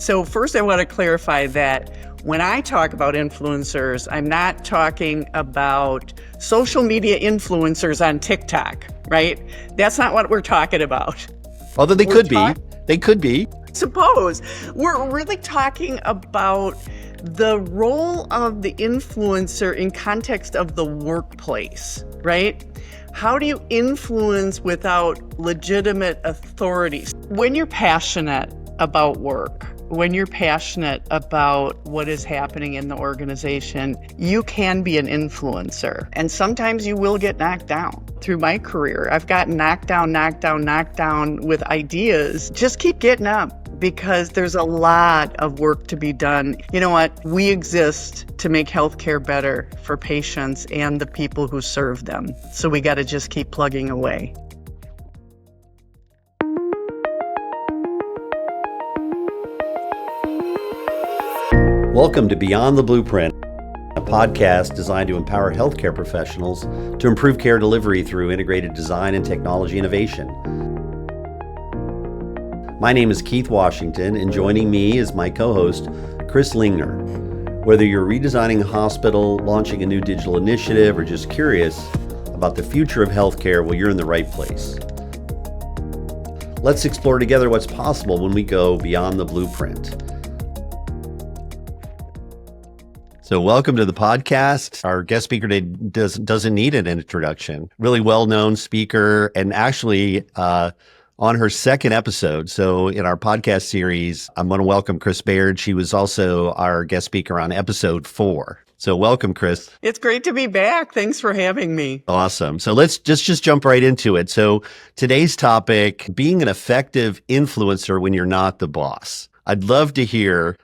So first I want to clarify that when I talk about influencers, I'm not talking about social media influencers on TikTok, right? That's not what we're talking about. Although they could be. They could be. Suppose. We're really talking about the role of the influencer in context of the workplace, right? How do you influence without legitimate authority? When you're passionate about work, when you're passionate about what is happening in the organization, you can be an influencer. And sometimes you will get knocked down. Through my career, I've gotten knocked down with ideas. Just keep getting up because there's a lot of work to be done. You know what? We exist to make healthcare better for patients and the people who serve them. So we got to just keep plugging away. Welcome to Beyond the Blueprint, a podcast designed to empower healthcare professionals to improve care delivery through integrated design and technology innovation. My name is Keith Washington, and joining me is my co-host, Chris Lingner. Whether you're redesigning a hospital, launching a new digital initiative, or just curious about the future of healthcare, well, you're in the right place. Let's explore together what's possible when we go beyond the blueprint. So welcome to the podcast. Our guest speaker today doesn't need an introduction. Really well-known speaker, and actually on her second episode. So in our podcast series, I'm going to welcome Kris Baird. She was also our guest speaker on episode 4. So welcome, Kris. It's great to be back. Thanks for having me. Awesome. So let's just jump right into it. So today's topic, being an effective influencer when you're not the boss. I'd love to hear,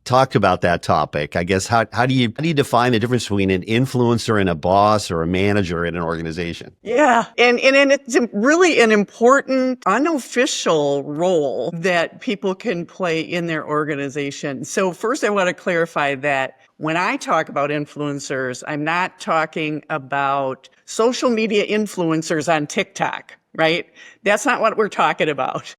talk about that topic. I guess, how do you define the difference between an influencer and a boss or a manager in an organization? Yeah. And it's really an important unofficial role that people can play in their organization. So first I want to clarify that when I talk about influencers, I'm not talking about social media influencers on TikTok, right? That's not what we're talking about.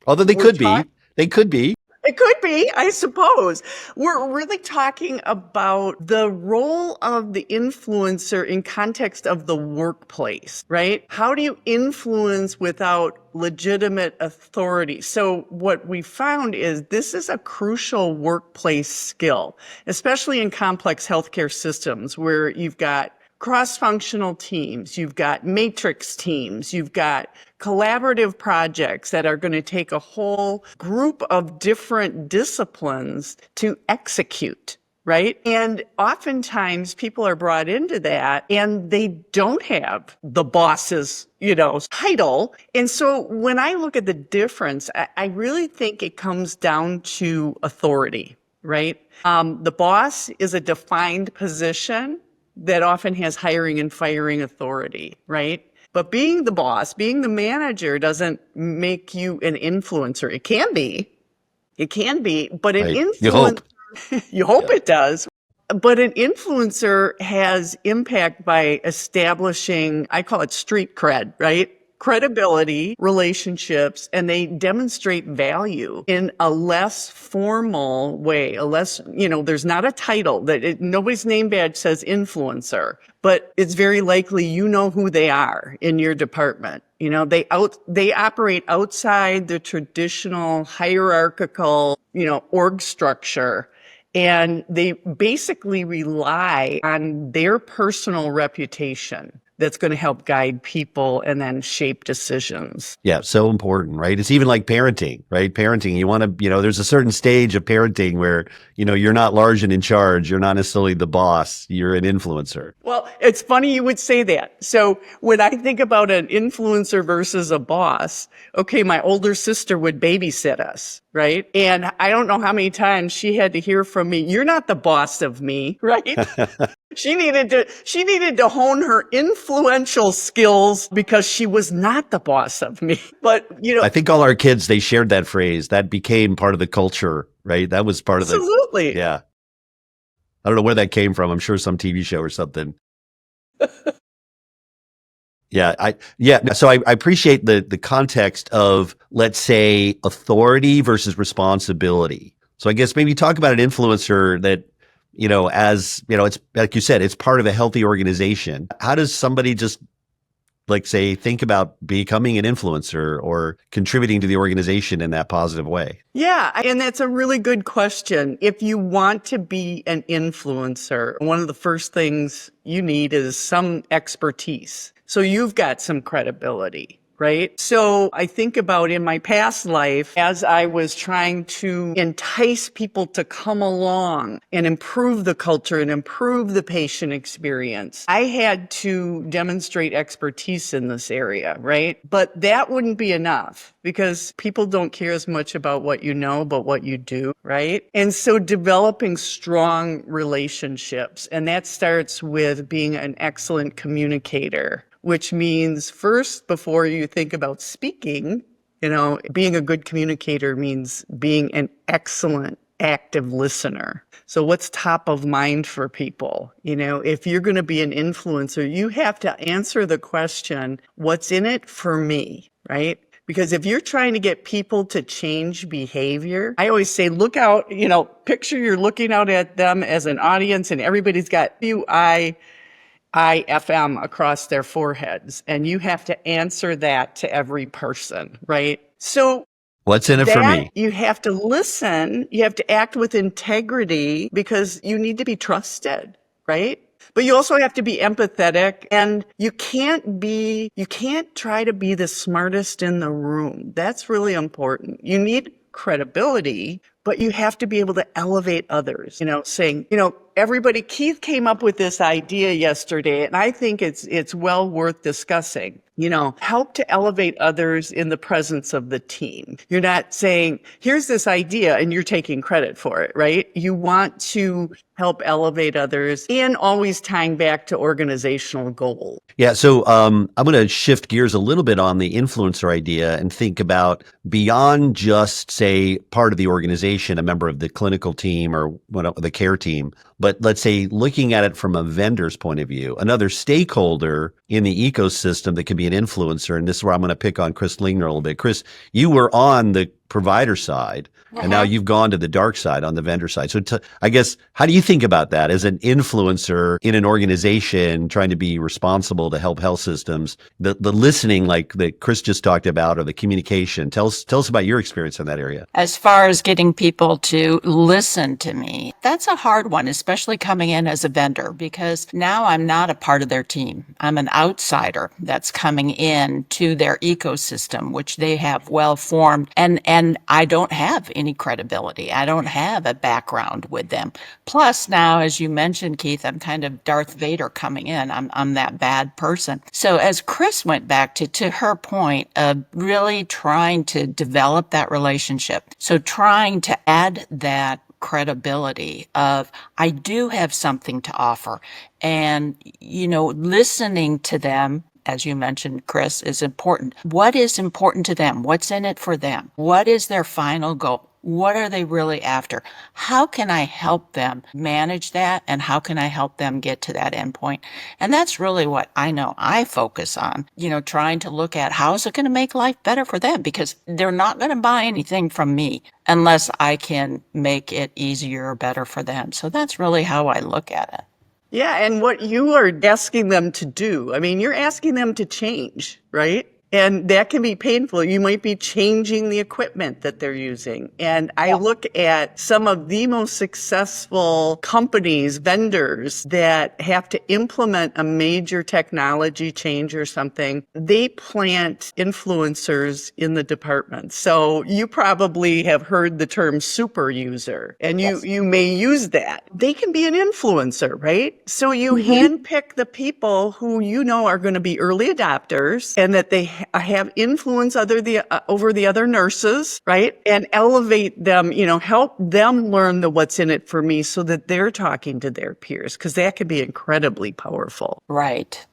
Although they could be. They could be. It could be, I suppose. We're really talking about the role of the influencer in context of the workplace, right? How do you influence without legitimate authority? So what we found is this is a crucial workplace skill, especially in complex healthcare systems where you've got cross-functional teams, you've got matrix teams, you've got collaborative projects that are going to take a whole group of different disciplines to execute, right? And oftentimes people are brought into that and they don't have the boss's, title. And so when I look at the difference, I really think it comes down to authority, right? The boss is a defined position that often has hiring and firing authority, right? But being the boss, being the manager doesn't make you an influencer. It can be, but an influencer, you hope it does. But an influencer has impact by establishing, I call it street cred, right? Credibility, relationships, and they demonstrate value in a less formal way, there's not a title nobody's name badge says influencer, but it's very likely who they are in your department. They operate outside the traditional hierarchical, org structure. And they basically rely on their personal reputation that's going to help guide people and then shape decisions. Yeah, so important, right? It's even like parenting, right? Parenting, you want to, there's a certain stage of parenting where, you're not large and in charge. You're not necessarily the boss. You're an influencer. Well, it's funny you would say that. So when I think about an influencer versus a boss, okay, my older sister would babysit us, right? And I don't know how many times she had to hear from me, "You're not the boss of me," right? She needed to hone her influential skills because she was not the boss of me. But, I think all our kids, they shared that phrase. That became part of the culture, right? That was part of Absolutely. Yeah. I don't know where that came from. I'm sure some TV show or something. So I appreciate the context of, let's say, authority versus responsibility. So I guess maybe talk about an influencer that, as, it's like you said, it's part of a healthy organization. How does somebody just like say, think about becoming an influencer or contributing to the organization in that positive way? Yeah, and that's a really good question. If you want to be an influencer, one of the first things you need is some expertise. So you've got some credibility, right? So I think about in my past life, as I was trying to entice people to come along and improve the culture and improve the patient experience, I had to demonstrate expertise in this area, right? But that wouldn't be enough because people don't care as much about what you know, but what you do, right? And so developing strong relationships, and that starts with being an excellent communicator, which means first, before you think about speaking, being a good communicator means being an excellent active listener. So what's top of mind for people? If you're going to be an influencer, you have to answer the question, what's in it for me, right? Because if you're trying to get people to change behavior, I always say, look out, picture you're looking out at them as an audience and everybody's got IFM across their foreheads. And you have to answer that to every person, right? So what's in it for me? You have to listen. You have to act with integrity because you need to be trusted, right? But you also have to be empathetic, and you can't try to be the smartest in the room. That's really important. You need credibility, but you have to be able to elevate others, saying, everybody, Keith came up with this idea yesterday, and I think it's well worth discussing. Help to elevate others in the presence of the team. You're not saying, here's this idea, and you're taking credit for it, right? You want to help elevate others and always tying back to organizational goals. Yeah. So I'm going to shift gears a little bit on the influencer idea and think about beyond just, say, part of the organization, a member of the clinical team or the care team, but let's say looking at it from a vendor's point of view, another stakeholder in the ecosystem that can be an influencer. And this is where I'm going to pick on Chris Lingner a little bit. Chris, you were on the provider side, and now you've gone to the dark side on the vendor side. So I guess, how do you think about that as an influencer in an organization trying to be responsible to help health systems? The listening, like that Chris just talked about, or the communication. Tell us about your experience in that area. As far as getting people to listen to me, that's a hard one, especially coming in as a vendor, because now I'm not a part of their team. I'm an outsider that's coming in to their ecosystem, which they have well formed, and I don't have any credibility. I don't have a background with them. Plus, now, as you mentioned, Keith, I'm kind of Darth Vader coming in. I'm that bad person. So as Chris went back to her point of really trying to develop that relationship, so trying to add that credibility of, I do have something to offer, and, listening to them, as you mentioned, Chris, is important. What is important to them? What's in it for them? What is their final goal? What are they really after? How can I help them manage that? And how can I help them get to that endpoint? And that's really what I know I focus on, trying to look at how is it going to make life better for them, because they're not going to buy anything from me unless I can make it easier or better for them. So that's really how I look at it. Yeah, and what you are asking them to do, you're asking them to change, right? And that can be painful. You might be changing the equipment that they're using. And I look at some of the most successful companies, vendors that have to implement a major technology change or something. They plant influencers in the department. So you probably have heard the term super user, and you may use that. They can be an influencer, right? So you handpick the people who are going to be early adopters and that they have influence over the other nurses, right? And elevate them, help them learn the what's in it for me so that they're talking to their peers, because that can be incredibly powerful. Right.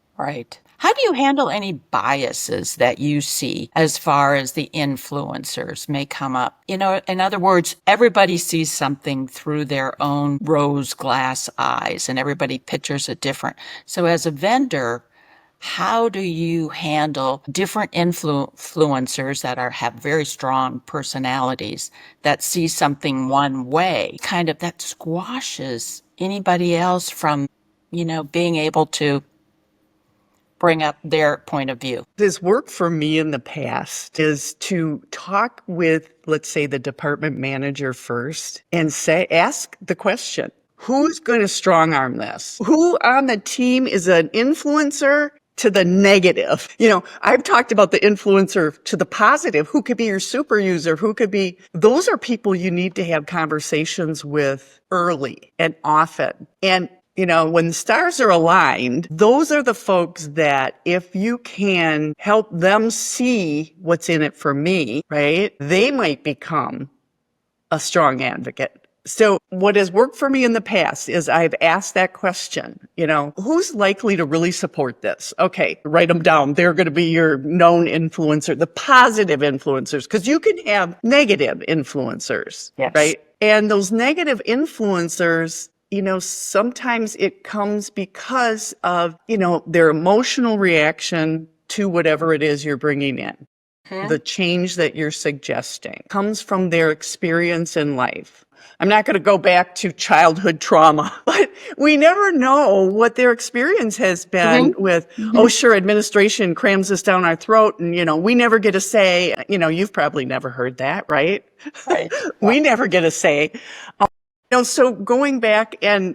How do you handle any biases that you see as far as the influencers may come up? In other words, everybody sees something through their own rose glass eyes, and everybody pictures it different. So as a vendor, how do you handle different influencers that have very strong personalities that see something one way, kind of that squashes anybody else from, being able to bring up their point of view? This worked for me in the past is to talk with, let's say, the department manager first and ask the question, who's going to strong arm this? Who on the team is an influencer to the negative? I've talked about the influencer to the positive. Who could be your super user? Those are people you need to have conversations with early and often. And when the stars are aligned, those are the folks that if you can help them see what's in it for me, right, they might become a strong advocate. So what has worked for me in the past is I've asked that question, who's likely to really support this? Okay, write them down. They're going to be your known influencer, the positive influencers, because you can have negative influencers, Yes. right? And those negative influencers, sometimes it comes because of, their emotional reaction to whatever it is you're bringing in. The change that you're suggesting comes from their experience in life. I'm not going to go back to childhood trauma, but we never know what their experience has been with, oh, sure, administration crams this down our throat and, we never get a say. You've probably never heard that, right? Right. We never get a say. So going back and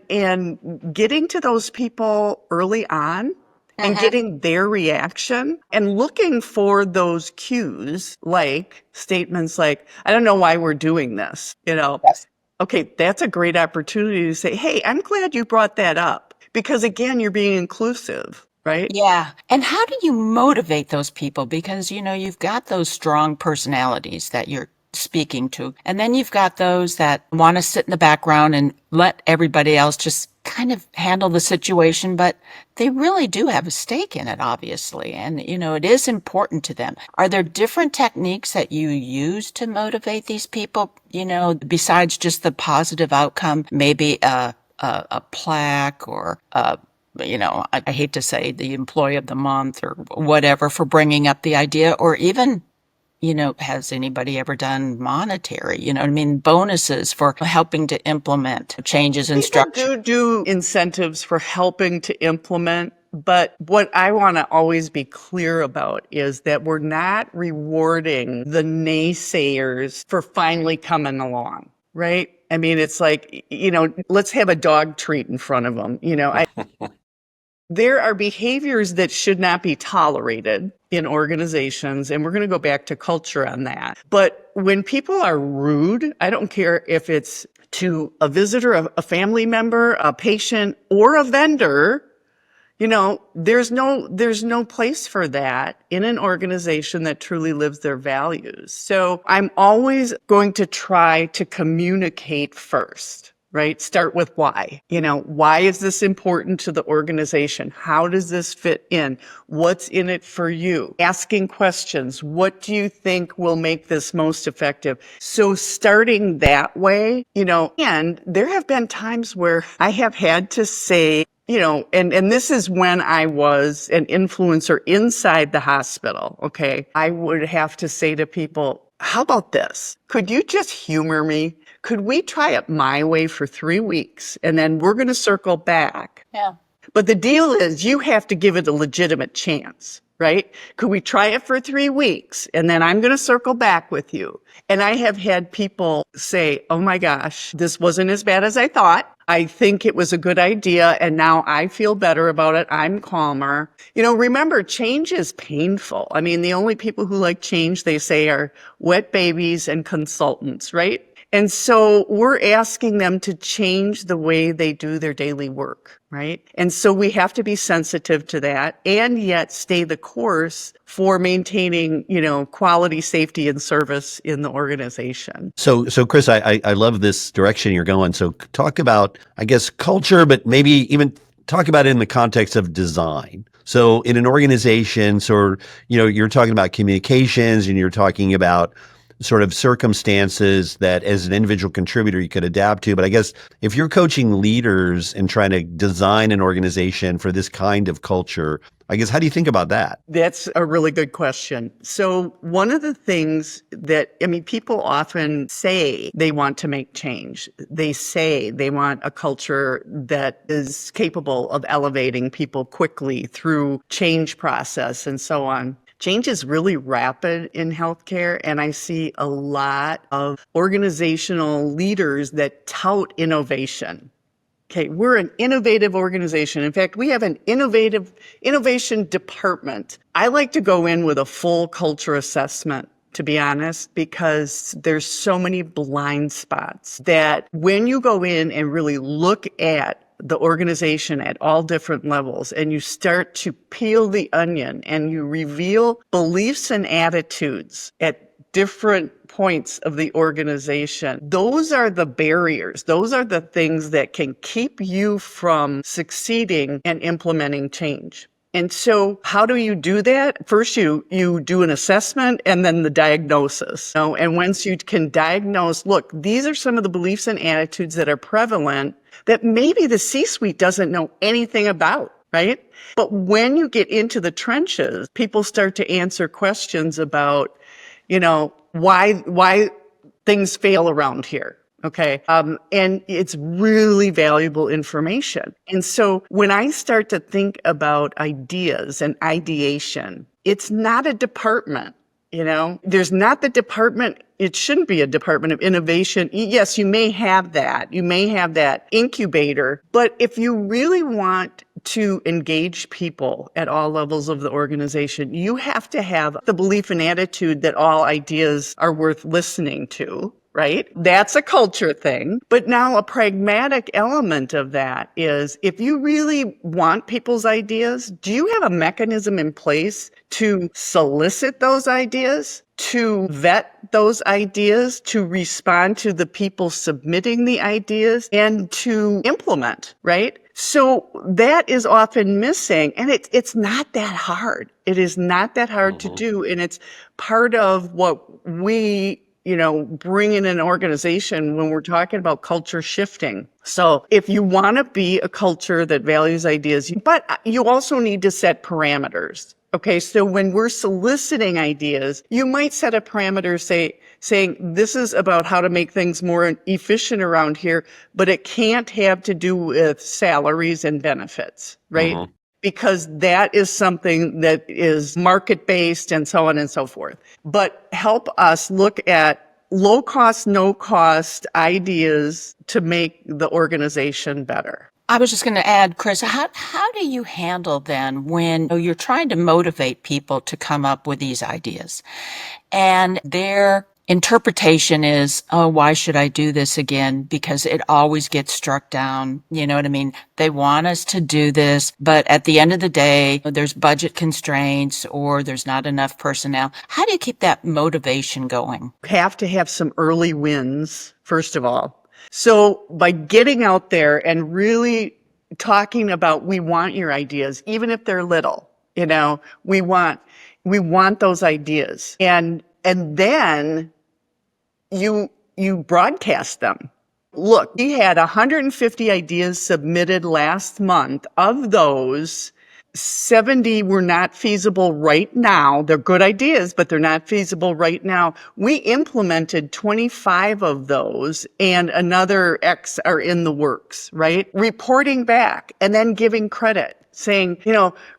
getting to those people early on and getting their reaction and looking for those cues, like statements like, I don't know why we're doing this, Yes. Okay, that's a great opportunity to say, hey, I'm glad you brought that up because again, you're being inclusive, right? Yeah. And how do you motivate those people? Because, you've got those strong personalities that you're speaking to. And then you've got those that want to sit in the background and let everybody else just kind of handle the situation, but they really do have a stake in it, obviously. And, it is important to them. Are there different techniques that you use to motivate these people, besides just the positive outcome, maybe a plaque or I hate to say the employee of the month or whatever for bringing up the idea, or even has anybody ever done monetary, bonuses for helping to implement changes in structure? People do incentives for helping to implement, but what I want to always be clear about is that we're not rewarding the naysayers for finally coming along, right? I mean, it's like, let's have a dog treat in front of them. There are behaviors that should not be tolerated in organizations, and we're going to go back to culture on that. But when people are rude, I don't care if it's to a visitor, a family member, a patient, or a vendor, there's no place for that in an organization that truly lives their values. So I'm always going to try to communicate first. Right? Start with why. Why is this important to the organization? How does this fit in? What's in it for you? Asking questions. What do you think will make this most effective? So starting that way, and there have been times where I have had to say, and this is when I was an influencer inside the hospital. Okay. I would have to say to people, how about this? Could you just humor me? Could we try it my way for 3 weeks and then we're going to circle back? Yeah. But the deal is you have to give it a legitimate chance, right? Could we try it for 3 weeks and then I'm going to circle back with you? And I have had people say, oh my gosh, this wasn't as bad as I thought. I think it was a good idea. And now I feel better about it. I'm calmer. Remember, change is painful. I mean, the only people who like change, they say, are wet babies and consultants, right? And so we're asking them to change the way they do their daily work, right? And so we have to be sensitive to that and yet stay the course for maintaining, quality, safety, and service in the organization. So Kris, I love this direction you're going. So talk about, I guess, culture, but maybe even talk about it in the context of design. So in an organization, you're talking about communications and you're talking about sort of circumstances that as an individual contributor you could adapt to. But I guess if you're coaching leaders and trying to design an organization for this kind of culture, I guess, how do you think about that? That's a really good question. So one of the things that, people often say they want to make change. They say they want a culture that is capable of elevating people quickly through change process and so on. Change is really rapid in healthcare, and I see a lot of organizational leaders that tout innovation. Okay, we're an innovative organization. In fact, we have an innovation department. I like to go in with a full culture assessment, to be honest, because there's so many blind spots that when you go in and really look at the organization at all different levels and you start to peel the onion and you reveal beliefs and attitudes at different points of the organization, those are the barriers. Those are the things that can keep you from succeeding and implementing change. And so how do you do that? First, you do an assessment and then the diagnosis. And once you can diagnose, look, these are some of the beliefs and attitudes that are prevalent that maybe the C-suite doesn't know anything about, right? But when you get into the trenches, people start to answer questions about, why things fail around here. Okay. And it's really valuable information. And so when I start to think about ideas and ideation, it's not a department, there's not the department. It shouldn't be a department of innovation. Yes, you may have that. You may have that incubator. But if you really want to engage people at all levels of the organization, you have to have the belief and attitude that all ideas are worth listening to, right? That's a culture thing. But now a pragmatic element of that is if you really want people's ideas, do you have a mechanism in place to solicit those ideas, to vet those ideas, to respond to the people submitting the ideas, and to implement, right? So that is often missing, and it's not that hard. It is not that hard to do, and it's part of what we bring in an organization when we're talking about culture shifting. So if you want to be a culture that values ideas, but you also need to set parameters. Okay, so when we're soliciting ideas, you might set a parameter saying this is about how to make things more efficient around here, but it can't have to do with salaries and benefits, right? Because that is something that is market-based and so on and so forth. But help us look at low-cost, no-cost ideas to make the organization better. I was just going to add, Kris, how do you handle then when you're trying to motivate people to come up with these ideas and their interpretation is, oh, why should I do this again? Because it always gets struck down. You know what I mean? They want us to do this, but at the end of the day, there's budget constraints or there's not enough personnel. How do you keep that motivation going? You have to have some early wins, first of all. So by getting out there and really talking about, we want your ideas, even if they're little, we want those ideas. And then you broadcast them. Look, we had 150 ideas submitted last month. Of those, 70 were not feasible right now. They're good ideas, but they're not feasible right now. We implemented 25 of those and another X are in the works, right? Reporting back and then giving credit. Saying,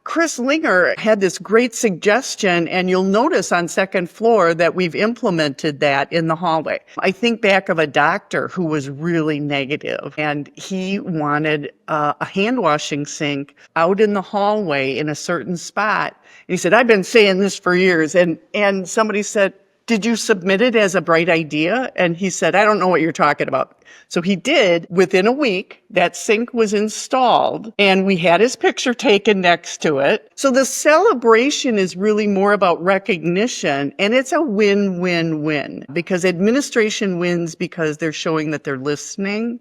Chris Lingner had this great suggestion, and you'll notice on second floor that we've implemented that in the hallway. I think back of a doctor who was really negative, and he wanted a hand washing sink out in the hallway in a certain spot. And he said, I've been saying this for years. And somebody said, did you submit it as a bright idea? And he said, I don't know what you're talking about. So he did. Within a week, that sink was installed and we had his picture taken next to it. So the celebration is really more about recognition, and it's a win-win-win because administration wins because they're showing that they're listening,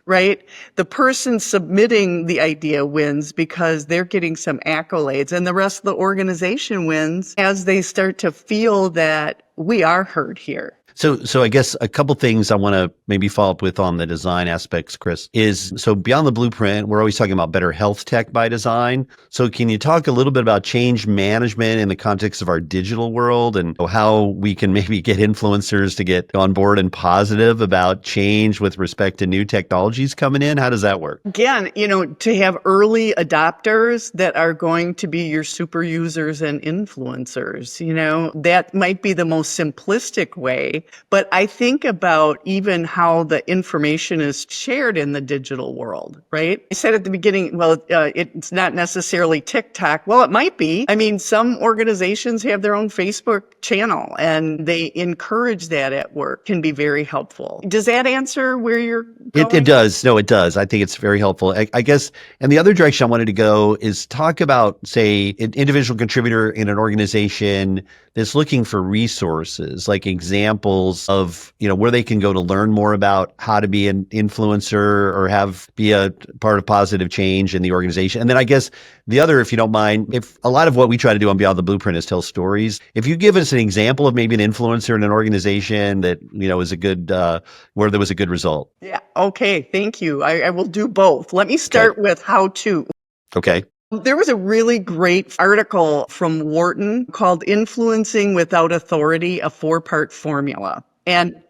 right? The person submitting the idea wins because they're getting some accolades, and the rest of the organization wins as they start to feel that we are heard here. So I guess a couple things I want to maybe follow up with on the design aspects, Chris, is so beyond the blueprint, we're always talking about better health tech by design. So can you talk a little bit about change management in the context of our digital world and how we can maybe get influencers to get on board and positive about change with respect to new technologies coming in? How does that work? Again, to have early adopters that are going to be your super users and influencers, that might be the most simplistic way. But I think about even how the information is shared in the digital world, right? I said at the beginning, well, it's not necessarily TikTok. Well, it might be. I mean, some organizations have their own Facebook channel and they encourage that at work. Can be very helpful. Does that answer where you're going? It does. No, it does. I think it's very helpful. I guess, and the other direction I wanted to go is talk about, say, an individual contributor in an organization that's looking for resources, like examples of, where they can go to learn more about how to be an influencer or be a part of positive change in the organization. And then I guess the other, if you don't mind, if a lot of what we try to do on Beyond the Blueprint is tell stories, if you give us an example of maybe an influencer in an organization that, is a good, where there was a good result. Yeah. Okay. Thank you. I will do both. Let me start with how to. Okay. There was a really great article from Wharton called Influencing Without Authority, a 4-part formula. And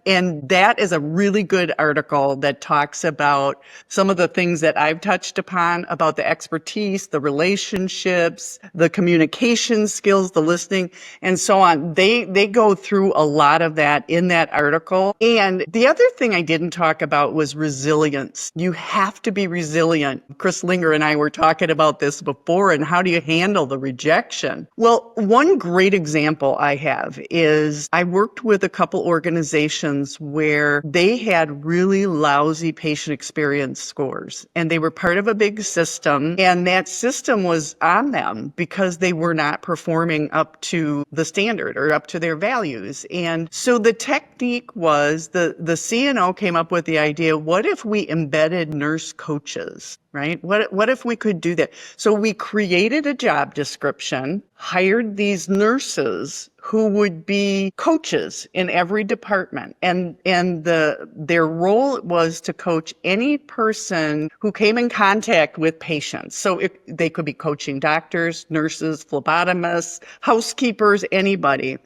that is a really good article that talks about some of the things that I've touched upon about the expertise, the relationships, the communication skills, the listening, and so on. They go through a lot of that in that article. And the other thing I didn't talk about was resilience. You have to be resilient. Chris Lingner and I were talking about this before, and how do you handle the rejection? Well, one great example I have is I worked with a couple organizations where they had really lousy patient experience scores, and they were part of a big system, and that system was on them because they were not performing up to the standard or up to their values. And so the technique was the CNO came up with the idea, what if we embedded nurse coaches? Right? What if we could do that? So we created a job description, hired these nurses who would be coaches in every department. And their role was to coach any person who came in contact with patients. So they could be coaching doctors, nurses, phlebotomists, housekeepers, anybody.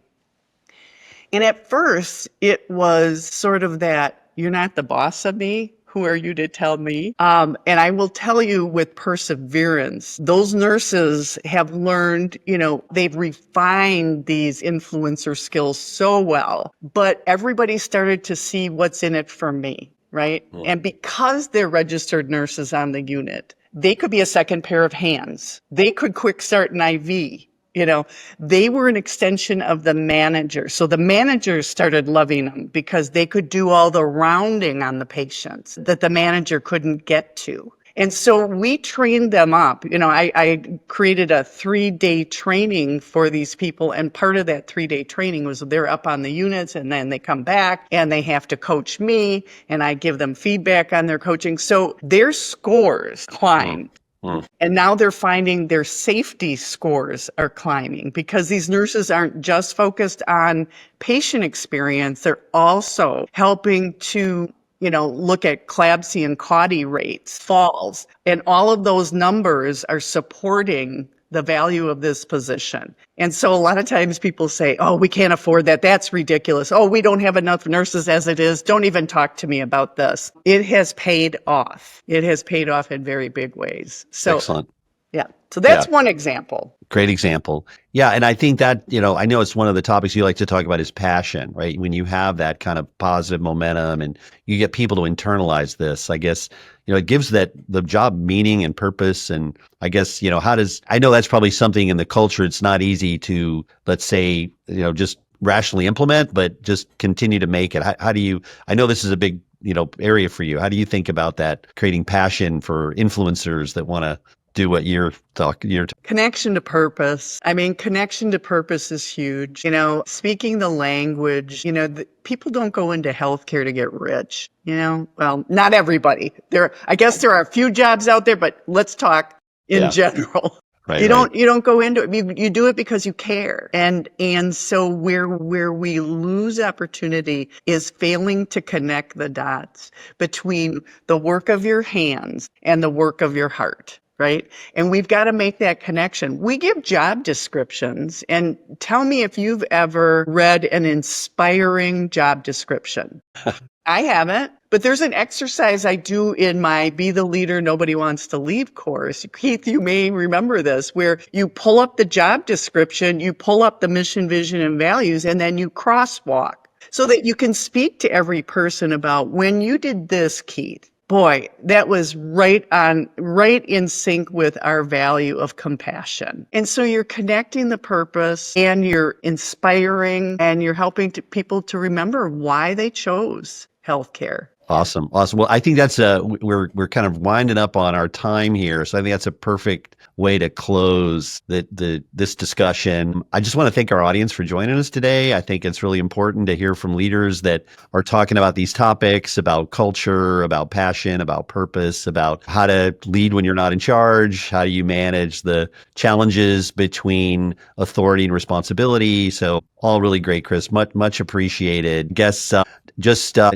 And at first it was sort of that, you're not the boss of me. Who are you to tell me? And I will tell you with perseverance, those nurses have learned, they've refined these influencer skills so well, but everybody started to see what's in it for me, right? Mm. And because they're registered nurses on the unit, they could be a second pair of hands. They could quick start an IV. They were an extension of the manager. So the managers started loving them because they could do all the rounding on the patients that the manager couldn't get to. And so we trained them up. I created a 3-day training for these people. And part of that 3-day training was they're up on the units and then they come back and they have to coach me and I give them feedback on their coaching. So their scores climbed. And now they're finding their safety scores are climbing because these nurses aren't just focused on patient experience. They're also helping to, look at CLABSI and CAUTI rates, falls, and all of those numbers are supporting the value of this position. And so a lot of times people say, oh, we can't afford that. That's ridiculous. Oh, we don't have enough nurses as it is. Don't even talk to me about this. It has paid off. It has paid off in very big ways. So, excellent. Yeah. So that's one example. Great example. Yeah. And I think that, I know it's one of the topics you like to talk about is passion, right? When you have that kind of positive momentum and you get people to internalize this, I guess, it gives the job meaning and purpose. And I guess, I know that's probably something in the culture. It's not easy to, let's say, just rationally implement, but just continue to make it. How do you, I know this is a big, area for you. How do you think about that, creating passion for influencers that want to do what you're talking. Connection to purpose. Connection to purpose is huge. Speaking the language, people don't go into healthcare to get rich, well, not everybody. I guess there are a few jobs out there, but let's talk in general. Right. You don't go into it. You do it because you care. And so where we lose opportunity is failing to connect the dots between the work of your hands and the work of your heart. Right? And we've got to make that connection. We give job descriptions, and tell me if you've ever read an inspiring job description. I haven't, but there's an exercise I do in my Be the Leader Nobody Wants to Leave course. Keith, you may remember this, where you pull up the job description, you pull up the mission, vision, and values, and then you crosswalk so that you can speak to every person about when you did this, Keith. Boy, that was right in sync with our value of compassion. And so you're connecting the purpose, and you're inspiring, and you're helping people to remember why they chose healthcare. Awesome. Well, I think that's we're kind of winding up on our time here, so I think that's a perfect way to close this discussion. I just want to thank our audience for joining us today. I think it's really important to hear from leaders that are talking about these topics, about culture, about passion, about purpose, about how to lead when you're not in charge, how do you manage the challenges between authority and responsibility. So all really great, Kris. Much appreciated. Guess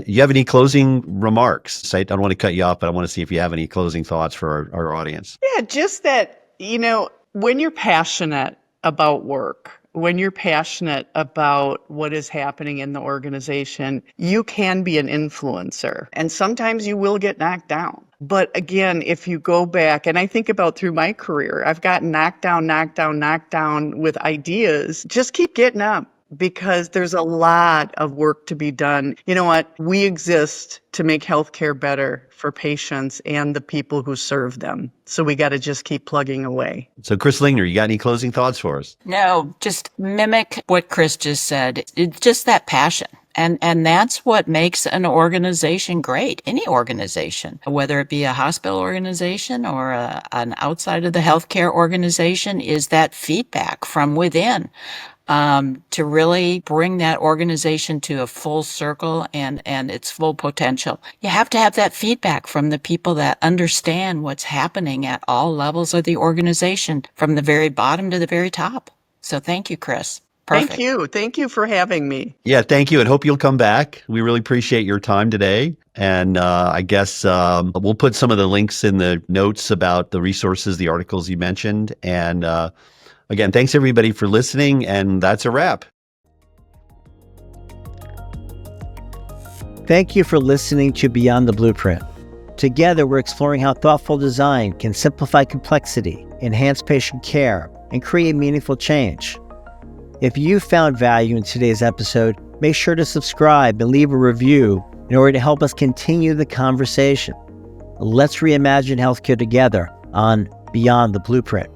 you have any closing remarks? I don't want to cut you off, but I want to see if you have any closing thoughts for our audience. Yeah, just that, when you're passionate about work, when you're passionate about what is happening in the organization, you can be an influencer. And sometimes you will get knocked down. But again, if you go back, and I think about through my career, I've gotten knocked down with ideas. Just keep getting up, because there's a lot of work to be done. You know what? We exist to make healthcare better for patients and the people who serve them. So we got to just keep plugging away. So Chris Lingner, you got any closing thoughts for us? No, just mimic what Kris just said. It's just that passion. And that's what makes an organization great, any organization, whether it be a hospital organization or an outside of the healthcare organization, is that feedback from within. To really bring that organization to a full circle and its full potential. You have to have that feedback from the people that understand what's happening at all levels of the organization, from the very bottom to the very top. So thank you, Kris. Perfect. Thank you. Thank you for having me. Yeah, thank you, and hope you'll come back. We really appreciate your time today. And I guess we'll put some of the links in the notes about the resources, the articles you mentioned. And again, thanks everybody for listening, and that's a wrap. Thank you for listening to Beyond the Blueprint. Together, we're exploring how thoughtful design can simplify complexity, enhance patient care, and create meaningful change. If you found value in today's episode, make sure to subscribe and leave a review in order to help us continue the conversation. Let's reimagine healthcare together on Beyond the Blueprint.